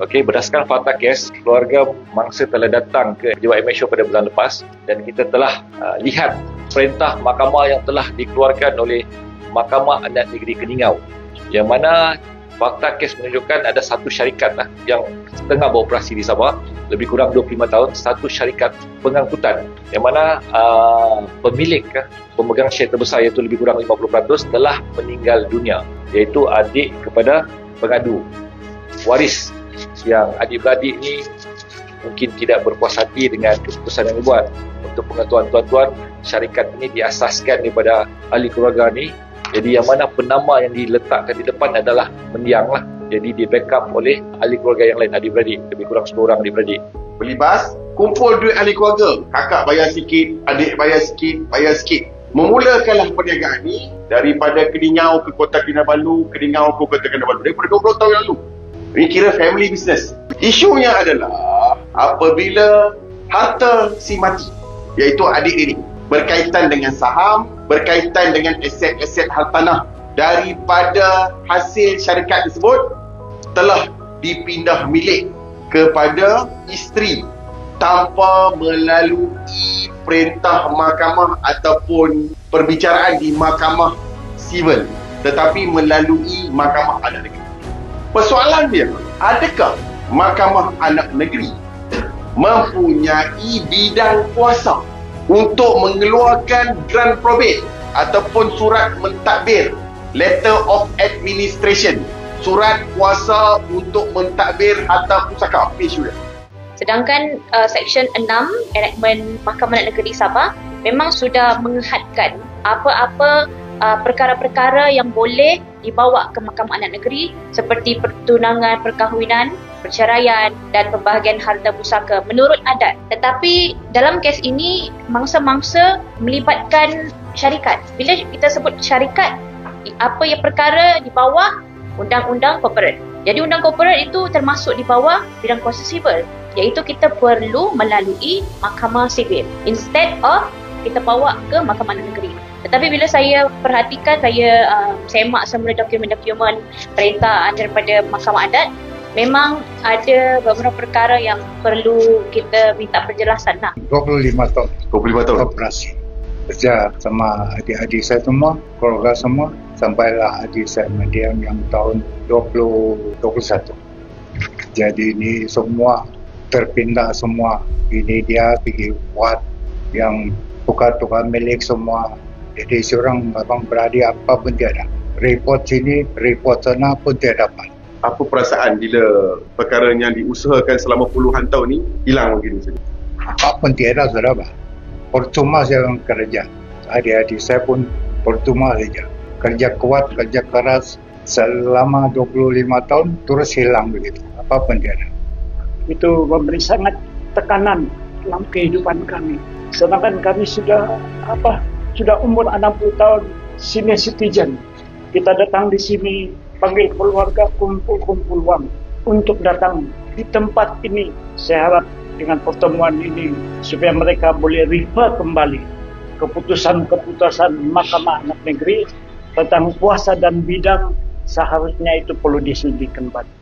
Okey, berdasarkan fakta kes, keluarga mangsa telah datang ke Pejabat MHO pada bulan lepas dan kita telah lihat perintah mahkamah yang telah dikeluarkan oleh Mahkamah Adat Negeri Keningau, yang mana fakta kes menunjukkan ada satu syarikat yang tengah beroperasi di Sabah lebih kurang 25 tahun, satu syarikat pengangkutan yang mana pemilik pemegang share terbesar iaitu lebih kurang 50% telah meninggal dunia, iaitu adik kepada pengadu. Waris yang adik-beradik ni mungkin tidak berpuas hati dengan keputusan yang dibuat. Untuk pengetahuan tuan-tuan, syarikat ini diasaskan daripada ahli keluarga ni. Jadi yang mana penama yang diletakkan di depan adalah mendiang lah. Jadi di backup oleh ahli keluarga yang lain, adik-beradik, lebih kurang 10 orang adik-beradik. Beli bas, kumpul duit ahli keluarga. Kakak bayar sikit, adik bayar sikit. Memulakanlah perniagaan ni daripada Keningau ke Kota Kinabalu, Keningau ke Kota Kinabalu daripada 20 tahun lalu. Ini kira family business. Isunya adalah apabila harta si mati, iaitu adik ini, berkaitan dengan saham, berkaitan dengan aset-aset hartanah daripada hasil syarikat tersebut telah dipindah milik kepada isteri tanpa melalui perintah mahkamah ataupun perbicaraan di mahkamah sivil, tetapi melalui mahkamah adat negeri. Persoalan dia, adakah Mahkamah Anak Negeri mempunyai bidang kuasa untuk mengeluarkan grant probate ataupun surat mentadbir, letter of administration, surat kuasa untuk mentadbir harta pusaka? Sedangkan Seksyen 6 Enactment Mahkamah Adat Negeri Sabah memang sudah menghadkan apa-apa perkara-perkara yang boleh dibawa ke Mahkamah Adat Negeri seperti pertunangan, perkahwinan, perceraian dan pembahagian harta pusaka menurut adat. Tetapi dalam kes ini mangsa-mangsa melibatkan syarikat. Bila kita sebut syarikat, apa yang perkara di bawah undang-undang korporat. Jadi undang korporat itu termasuk di bawah bidang kuasa sivil, iaitu kita perlu melalui mahkamah sivil instead of kita bawa ke Mahkamah Adat Negeri. Tetapi bila saya perhatikan, saya semak semula dokumen-dokumen perintah daripada Mahkamah Adat, memang ada beberapa perkara yang perlu kita minta penjelasan. 25 tahun. 25 tahun. Operasi. Kerja sama adik-adik saya semua, keluarga semua, sampailah adik saya mendiang yang tahun 2021. Jadi ini semua terpindah semua. Ini dia pergi buat yang tukar-tukar milik semua. Jadi seorang abang beradik apa pun tiada. Report sini, report sana pun tiada dapat. Apa perasaan bila perkara yang diusahakan selama puluhan tahun ni hilang begitu saja? Apa pun tiada, saudara. Percuma saya orang kerja. Adik-adik saya pun percuma saja. Kerja kuat, kerja keras selama 25 tahun terus hilang begitu. Apa pun tiada. Itu memberi sangat tekanan dalam kehidupan kami. Sedangkan kami sudah umur 60 tahun, senior citizen. Kita datang di sini, panggil keluarga, kumpul wang untuk datang di tempat ini. Saya harap dengan pertemuan ini supaya mereka boleh refer kembali keputusan-keputusan Mahkamah Adat Negeri tentang kuasa dan bidang, seharusnya itu perlu diselidiki kembali.